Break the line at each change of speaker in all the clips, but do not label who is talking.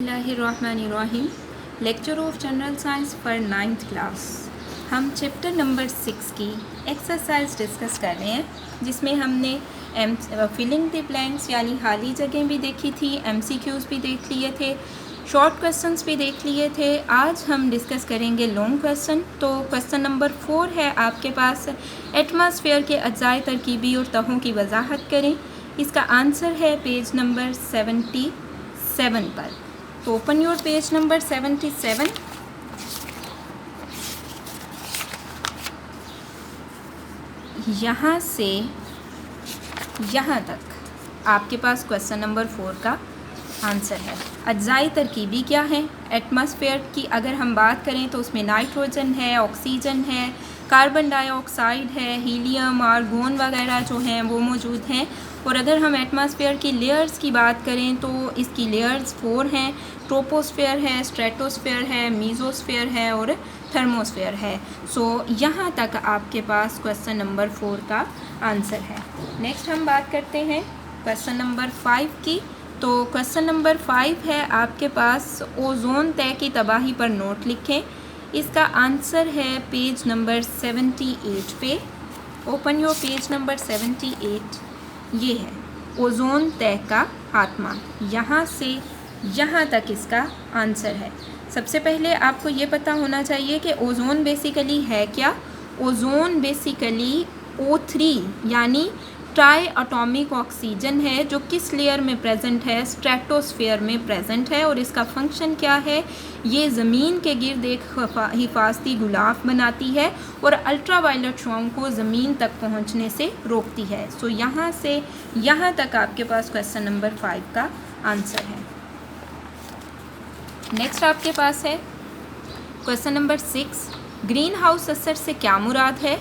बिस्मिल्लाहिर्रहमानिर्रहीम। Lecture of general science for 9th class. हम chapter number 6 की एक्सरसाइज डिस्कस कर रहे हैं, जिसमें हमने फिलिंग द ब्लैंक्स यानी खाली जगह भी देखी थी, MCQs भी देख लिए थे, शॉर्ट क्वेश्चंस भी देख लिए थे। आज हम डिस्कस करेंगे लॉन्ग क्वेश्चन। तो क्वेश्चन नंबर 4 है आपके पास, एटमॉस्फेयर के अज्जाए तरकीबी और तहों की वजाहत करें। इसका आंसर है पेज नंबर 77 पर। तो ओपन योर पेज नंबर 77। यहाँ से यहाँ तक आपके पास क्वेश्चन नंबर 4 का आंसर है। अज्जाए तरकीबी क्या है? एटमॉस्फेयर की अगर हम बात करें तो उसमें नाइट्रोजन है, ऑक्सीजन है, कार्बन डाइऑक्साइड है, हीलियम, आर्गोन वगैरह जो हैं वो मौजूद हैं। और अगर हम एटमॉस्फेयर की लेयर्स की बात करें तो इसकी लेयर्स 4 हैं। ट्रोपोस्फेयर है, स्ट्रेटोस्फेयर है, मीजोस्फेयर है और थर्मोस्फेयर है। सो यहाँ तक आपके पास क्वेश्चन नंबर 4 का आंसर है। नेक्स्ट हम बात करते हैं क्वेश्चन नंबर 5 की। तो क्वेश्चन नंबर 5 है आपके पास, ओजोन तय की तबाही पर नोट लिखें। इसका आंसर है पेज नंबर 78 पे। Open your page number 78। ये है ओजोन तय का खात्मा। यहाँ से यहाँ तक इसका आंसर है। सबसे पहले आपको ये पता होना चाहिए कि ओजोन बेसिकली है क्या। ओजोन बेसिकली O3 यानी ट्राई एटॉमिक ऑक्सीजन है, जो किस लेयर में प्रेजेंट है? स्ट्रेटोस्फेयर में प्रेजेंट है। और इसका फंक्शन क्या है? ये ज़मीन के गिर्द एक हिफाजती गुलाफ बनाती है और अल्ट्रावायलेट शॉन्ग को ज़मीन तक पहुंचने से रोकती है। सो यहाँ से यहाँ तक आपके पास क्वेश्चन नंबर 5 का आंसर है। नेक्स्ट आपके पास है क्वेश्चन नंबर 6, ग्रीन हाउस असर से क्या मुराद है?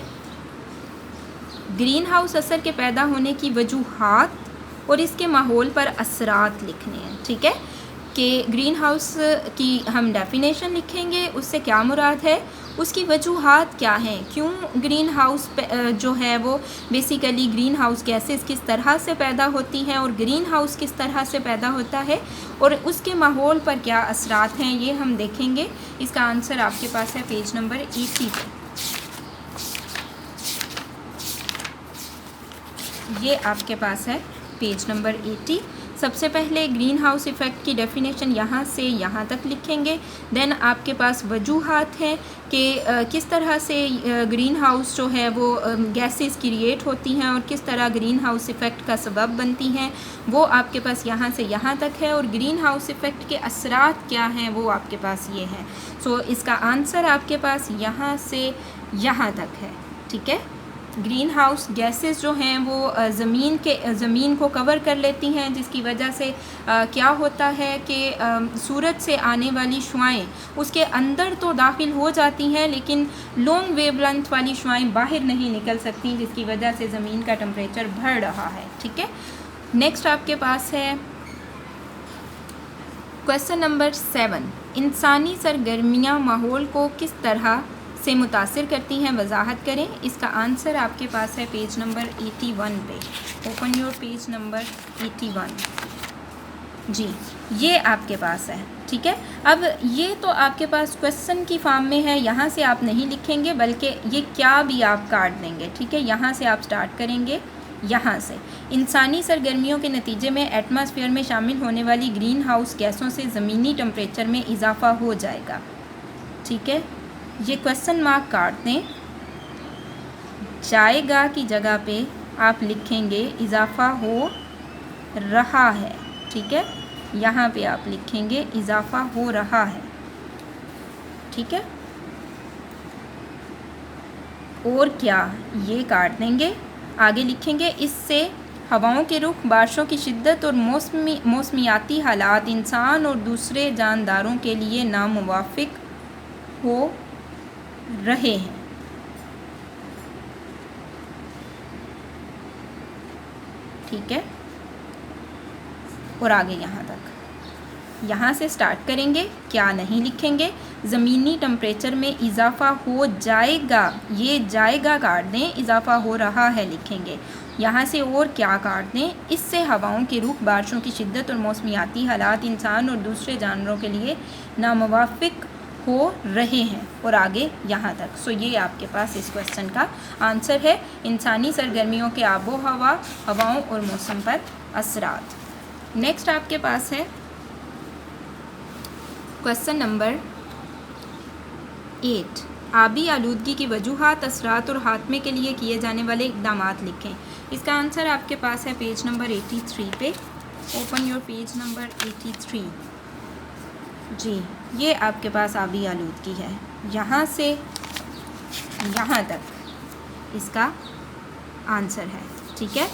ग्रीन हाउस असर के पैदा होने की वजूहात और इसके माहौल पर असरात लिखने हैं। ठीक है, कि ग्रीन हाउस की हम डेफिनेशन लिखेंगे, उससे क्या मुराद है, उसकी वजूहात क्या हैं, क्यों ग्रीन हाउस जो है वो बेसिकली ग्रीन हाउस गैसेस किस तरह से पैदा होती हैं और ग्रीन हाउस किस तरह से पैदा होता है और उसके माहौल पर क्या असरात हैं, ये हम देखेंगे। इसका आंसर आपके पास है पेज नंबर 80 पे। ये आपके पास है पेज नंबर 80। सबसे पहले ग्रीन हाउस इफ़ेक्ट की डेफिनेशन यहाँ से यहाँ तक लिखेंगे। देन आपके पास वजूहात हैं कि किस तरह से ग्रीन हाउस जो है वो गैसेस क्रिएट होती हैं और किस तरह ग्रीन हाउस इफ़ेक्ट का सबब बनती हैं, वो आपके पास यहाँ से यहाँ तक है। और ग्रीन हाउस इफ़ेक्ट के असरात क्या हैं वो आपके पास ये हैं। सो इसका आंसर आपके पास यहाँ से यहाँ तक है। ठीक है, ग्रीन हाउस गैसेस जो हैं वो ज़मीन को कवर कर लेती हैं, जिसकी वजह से क्या होता है कि सूरज से आने वाली शुआएं उसके अंदर तो दाखिल हो जाती हैं, लेकिन लॉन्ग वेवलेंथ वाली शुआएं बाहर नहीं निकल सकती, जिसकी वजह से ज़मीन का टेम्परेचर बढ़ रहा है। ठीक है, नेक्स्ट आपके पास है क्वेश्चन नंबर 7, इंसानी सरगर्मियाँ माहौल को किस तरह से मुतासिर करती हैं, वजाहत करें। इसका आंसर आपके पास है पेज नंबर 81 पे। Open your page number 81। जी, ये आपके पास है। ठीक है, अब ये तो आपके पास क्वेश्चन की फॉर्म में है, यहाँ से आप नहीं लिखेंगे बल्कि ये क्या भी आप काट देंगे। ठीक है, यहाँ से आप स्टार्ट करेंगे। यहाँ से इंसानी सरगर्मियों के नतीजे में एटमॉस्फेयर में शामिल होने वाली ग्रीन हाउस गैसों से ज़मीनी टेम्परेचर में इजाफ़ा हो जाएगा। ठीक है, ये क्वेश्चन मार्क काट दें। जाएगा की जगह पे आप लिखेंगे इजाफ़ा हो रहा है। ठीक है, यहाँ पे आप लिखेंगे इजाफ़ा हो रहा है। ठीक है, और क्या, ये काट देंगे। आगे लिखेंगे इससे हवाओं के रुख, बारिशों की शिद्दत और मौसमियाती हालात इंसान और दूसरे जानदारों के लिए नामुवाफिक हो रहे हैं। ठीक है, और आगे यहाँ तक, यहाँ से स्टार्ट करेंगे, क्या नहीं लिखेंगे। ज़मीनी टेम्परेचर में इजाफ़ा हो जाएगा, ये जाएगा काट दें, इजाफ़ा हो रहा है लिखेंगे। यहाँ से और क्या काट दें, इससे हवाओं के रुख, बारिशों की शिद्दत और मौसमियाती हालात इंसान और दूसरे जानवरों के लिए नामुवाफिक हो रहे हैं, और आगे यहाँ तक। सो ये आपके पास इस क्वेश्चन का आंसर है, इंसानी सरगर्मियों के आबो हवा, हवाओं और मौसम पर असरात। नेक्स्ट आपके पास है क्वेश्चन नंबर 8, आबी आलूदगी की वजूहात, असरात और खात्मे के लिए किए जाने वाले इक़दाम लिखें। इसका आंसर आपके पास है पेज नंबर 83 पे। Open your page number 83। जी, ये आपके पास आबी आलूदगी है, यहाँ से यहाँ तक इसका आंसर है। ठीक है,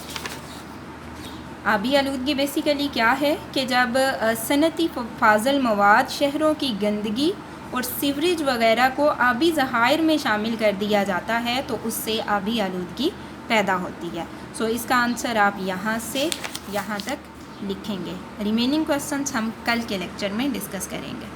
आबी आलूदगी बेसिकली क्या है कि जब सनती फाजल मवाद शहरों की गंदगी और सीवरेज वगैरह को आबी ज़खायर में शामिल कर दिया जाता है तो उससे आबी आलूदगी पैदा होती है। सो इसका आंसर आप यहाँ से यहाँ तक लिखेंगे। रिमेनिंग क्वेश्चंस हम कल के लेक्चर में डिस्कस करेंगे।